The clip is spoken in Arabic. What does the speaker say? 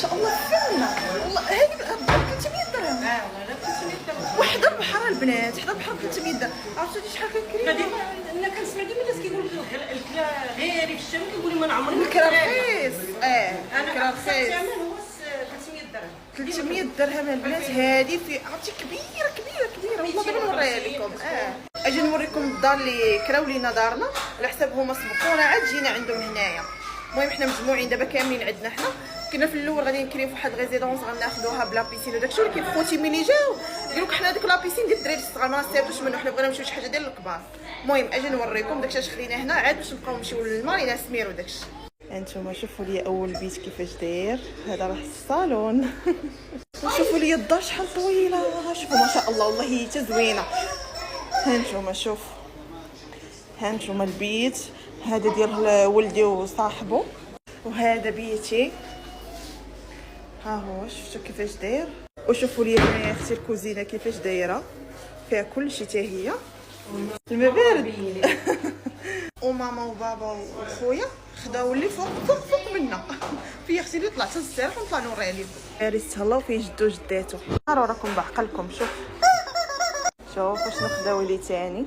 شاء الله فنه والله. هذه ب 300 درهم. والله لا 300 درهم. وحده بحال البنات، حدا بحال 300 درهم. عرفتي شحال كنكري؟ انا كنسمع ديما الناس كيقولوا الكلا غيري في الشام، كيقول لي ما نعمرني الكرا رخيص. الكرا انا رخيص. الثمن هو 300 درهم. 300 درهم البنات. هذه في عرفتي كبيره كبيره كبيره والله. دابا نوريها لكم. اجي نوريكم الدار اللي كراو لينا دارنا على حساب هما سبقونا عاد جينا عندهم هنايا. المهم حنا مجموعين دابا كاملين عندنا. حنا كنا في الاول غادي نكريو في واحد ريزيدونس غناخذوها بلا بيسين وداكشي، ولكن خوتي ملي جاو قالوا لك حنا ديك لا بيسين ديال الدراري الصغار ما نستافدوش منه، حنا بغينا نمشيو شي حاجه ديال الكبار. المهم اجي نوريكم داكشي اش خلينا هنا عاد باش نبقاو نمشيو للمارينا سمير وداكشي. هانتوما شوفوا لي اول بيت كيفاش داير. هذا راه الصالون. شوفوا لي الدار شحال طويله. شوفوا ما شاء الله والله هي حتى زوينه. هانتوما شوفوا، هانتوما البيت هذا ديال ولدي وصاحبه، وهذا بيتي ها هو. شفتوا كيفاش داير؟ وشوفوا لي هنايا اختي الكوزينه كيفاش دايره، فيها كلشي حتى هي. الماء بارد. وماما وبابا وخويا خداو اللي فوق منا. فيا اختي اللي طلعت السطح ونطلع نوريها لكم. عريس تهلاو فيه جدو وجداتو. راكم بعقلكم. شوفوا شنو خداو لي تاني.